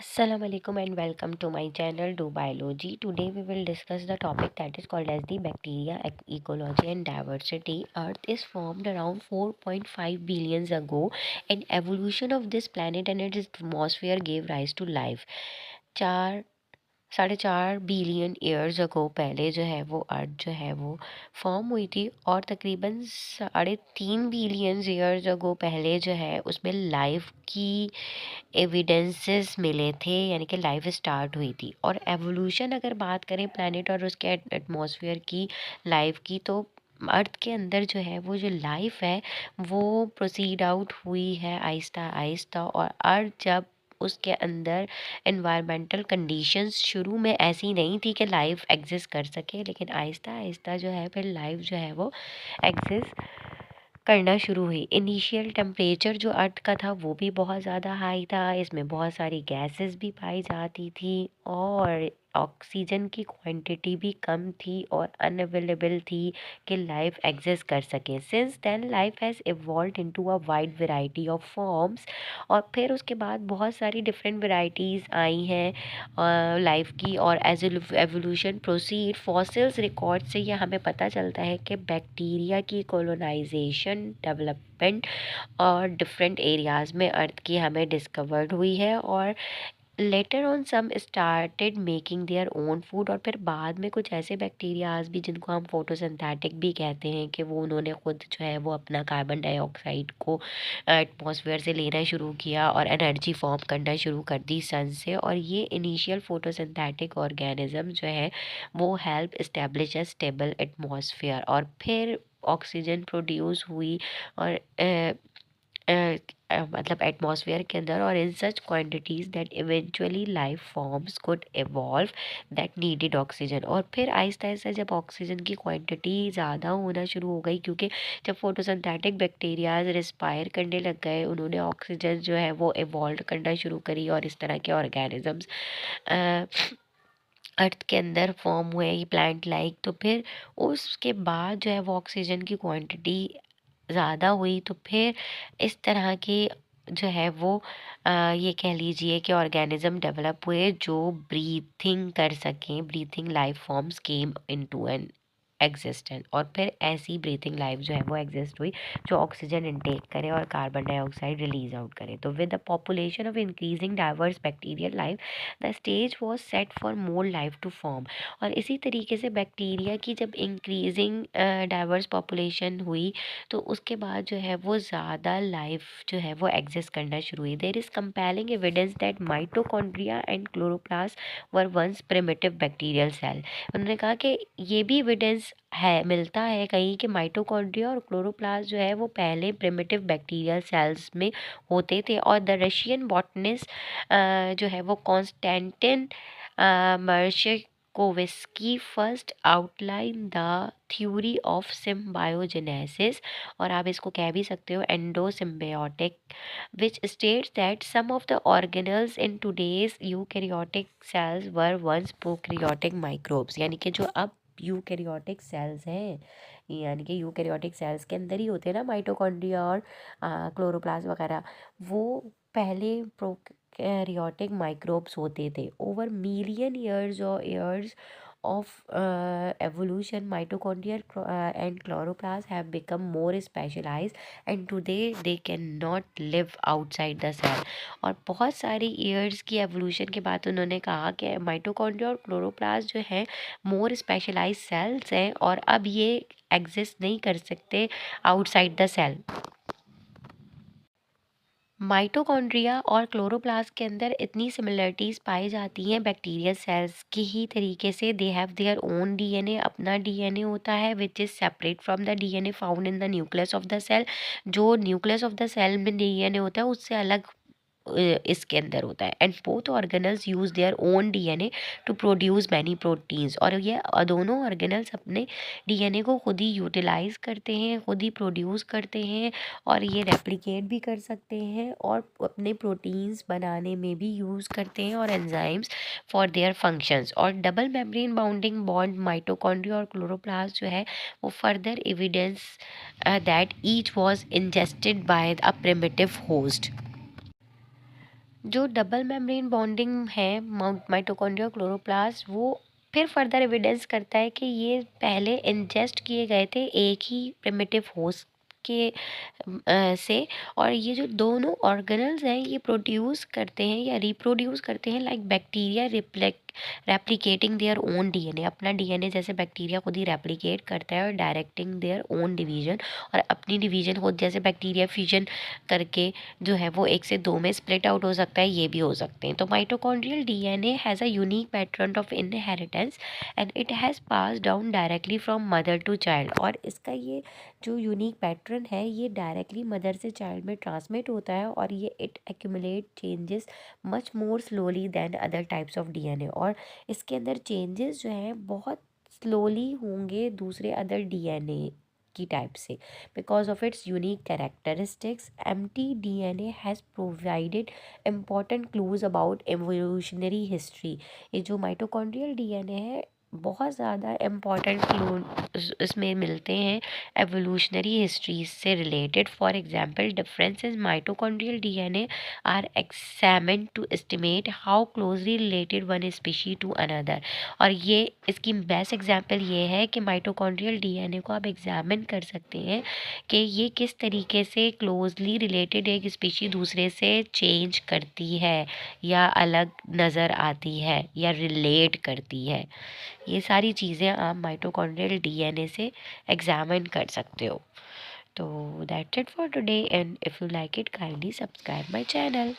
Assalamu alaikum and welcome to my channel Do Biology. Today we will discuss the topic that is called as the bacteria, ecology and diversity. Earth is formed around 4.5 billion ago and evolution of this planet and its atmosphere gave rise to life. 4.5 billion years ago पहले जो है वो अर्थ जो है वो form हुई थी और तकरीबन 3.5 बिलियन ईयर्स अगो पहले जो है उसमें लाइफ की एविडेंसेस मिले थे, यानी कि लाइफ स्टार्ट हुई थी। और एवोल्यूशन अगर बात करें प्लैनेट और उसके एटमॉस्फेयर की लाइफ की, तो अर्थ के अंदर जो है वो जो लाइफ है वो प्रोसीड आउट हुई है आहिस्ता आहिस्ता। और अर्थ जब उसके अंदर एनवायरमेंटल कंडीशंस शुरू में ऐसी नहीं थी कि लाइफ एग्जिस्ट कर सके, लेकिन आहिस्ता आहिस्ता जो है फिर लाइफ जो है वो एग्जिस्ट करना शुरू हुई। इनिशियल टेम्परेचर जो अर्थ का था वो भी बहुत ज़्यादा हाई था, इसमें बहुत सारी गैसेस भी पाई जाती थी और ऑक्सीजन की क्वांटिटी भी कम थी और अनअवेलेबल थी कि लाइफ एग्जिस्ट कर सके। Since then life has evolve into a wide variety of forms. और फिर उसके बाद बहुत सारी डिफरेंट वैरायटीज़ आई हैं लाइफ की। और as evolution proceed, fossils record से ये हमें पता चलता है कि बैक्टीरिया की कोलोनाइजेशन डेवलपमेंट और डिफरेंट एरियाज़ में अर्थ की हमें डिस्कवर्ड हुई है। और later on some started making their own food. और फिर बाद में कुछ ऐसे बैक्टीरियाज भी जिनको हम फोटोसिंथेटिक भी कहते हैं कि वो उन्होंने खुद जो है वो अपना कार्बन डाइऑक्साइड को एटमॉस्फेयर से लेना शुरू किया और एनर्जी फॉर्म करना शुरू कर दी सन से। और ये इनिशियल फोटोसिंथेटिक ऑर्गेनिज्म जो है वो help establish a stable atmosphere. और फिर ऑक्सीजन प्रोड्यूस हुई और मतलब एटमॉस्फेयर के अंदर, और in such quantities that eventually life forms could evolve that needed oxygen. और फिर आहिस्ता आहिस्ता जब ऑक्सीजन की क्वांटिटी ज़्यादा होना शुरू हो गई, क्योंकि जब फोटोसिंथेटिक बैक्टीरियाज रिस्पायर करने लग गए, उन्होंने ऑक्सीजन जो है वो इवॉल्व करना शुरू करी और इस तरह के ऑर्गेनिजम्स अर्थ के अंदर फॉर्म हुए ये प्लांट लाइक। तो फिर उसके बाद जो है वो ऑक्सीजन की क्वांटिटी ज़्यादा हुई, तो फिर इस तरह के जो है वो ये कह लीजिए कि ऑर्गेनिज्म डेवलप हुए जो ब्रीथिंग कर सकें। Breathing life forms came into an existence. और फिर ऐसी ब्रीथिंग लाइफ जो है वो एग्जिस्ट हुई जो ऑक्सीजन इनटेक करे और कार्बन डाइऑक्साइड रिलीज आउट करे। तो with the population of increasing diverse bacterial life, the stage was set for more life to form. और इसी तरीके से बैक्टीरिया की जब इंक्रीजिंग डाइवर्स पॉपुलेशन हुई, तो उसके बाद जो है वो ज़्यादा लाइफ जो है वो एग्जिस्ट करना शुरू हुई। There is compelling evidence that mitochondria and chloroplast were once primitive bacterial cell. उन्होंने कहा कि ये भी एविडेंस है, मिलता है कहीं कि माइटोकॉन्ड्रिया और क्लोरोप्लास्ट जो है वो पहले प्रिमिटिव बैक्टीरियल सेल्स में होते थे। और द रशियन बॉटनिस्ट जो है वो Konstantin Mereschkowski first outline the theory of symbiogenesis, और आप इसको कह भी सकते हो endosymbiotic, which states that some of the organelles in today's eukaryotic cells were once prokaryotic microbes। यानी कि जो अब यूकैरियोटिक सेल्स हैं, यानी कि यूकैरियोटिक सेल्स के अंदर ही होते हैं ना माइटोकॉन्ड्रिया और क्लोरोप्लास्ट वगैरह, वो पहले प्रोकैरियोटिक माइक्रोब्स होते थे। Over million years of evolution, mitochondria and chloroplasts have become more specialized and today they cannot live outside the cell। और बहुत सारी ईयर्स की एवोल्यूशन के बाद उन्होंने कहा कि माइटोकॉन्ड्रिया और क्लोरोप्लास्ट जो है मोर स्पेशलाइज सेल्स हैं और अब ये एग्जिस्ट नहीं कर सकते आउटसाइड द सेल। माइटोकॉन्ड्रिया और क्लोरोप्लास्ट के अंदर इतनी सिमिलरिटीज़ पाई जाती हैं बैक्टीरियल सेल्स की ही तरीके से। They have their own DNA, अपना डीएनए होता है which is separate from the DNA found in the nucleus of the cell. जो न्यूक्लियस ऑफ द सेल में डीएनए होता है उससे अलग इसके अंदर होता है। And both organelles use their own DNA to produce many proteins. और ये दोनों ऑर्गेनल्स अपने डीएनए को खुद ही यूटिलाइज करते हैं, खुद ही प्रोड्यूस करते हैं, और ये रेप्लिकेट भी कर सकते हैं और अपने प्रोटीन्स बनाने में भी यूज़ करते हैं और एंजाइम्स फॉर देयर फंक्शंस। और double membrane bounding bond mitochondria और क्लोरोप्लास्ट जो है वो further evidence that each was ingested by a primitive host. जो डबल मेम्ब्रेन बॉन्डिंग है माइटोकॉन्ड्रिया क्लोरोप्लास्ट, वो फिर फर्दर एविडेंस करता है कि ये पहले इंजेस्ट किए गए थे एक ही प्रिमिटिव होस्ट के से, और ये जो दोनों ऑर्गेनल्स हैं ये प्रोड्यूस करते हैं या रिप्रोड्यूस करते हैं like bacteria replicating there own DNA. अपना डीएनए जैसे बैक्टीरिया खुद ही रेप्लिकेट करता है और डायरेक्टिंग देयर ओन डिवीजन, और अपनी डिवीजन खुद जैसे बैक्टीरिया फ्यूजन करके जो है वो एक से दो में स्प्लिट आउट हो सकता है, ये भी हो सकते हैं। तो mitochondrial DNA has a unique pattern of inheritance and it has pass down directly from mother to child. और इसका ये जो यूनिक पैटर्न है ये डायरेक्टली मदर से चाइल्ड में ट्रांसमिट होता है, और ये it accumulate changes much more slowly than other types of DNA. और इसके अंदर चेंजेस जो हैं बहुत स्लोली होंगे दूसरे अदर डीएनए की टाइप से। Because of its unique characteristics, empty DNA has provided important clues about evolutionary history. ये जो माइटोकॉन्ड्रियल डीएनए है बहुत ज़्यादा इम्पॉर्टेंट क्लू इसमें मिलते हैं एवोल्यूशनरी हिस्ट्री से related. For example, difference in mitochondrial DNA are examined to estimate how closely related one species to another. और ये इसकी बेस्ट एग्जांपल ये है कि माइटोकॉन्ड्रियल डीएनए को आप एग्जामिन कर सकते हैं कि ये किस तरीके से क्लोजली रिलेटेड एक स्पीशी दूसरे से चेंज करती है या अलग नज़र आती है या रिलेट करती है। ये सारी चीज़ें आप माइटोकॉन्ड्रियल डीएनए से एग्जामिन कर सकते हो। तो that's it for today, and if you like it kindly subscribe my channel.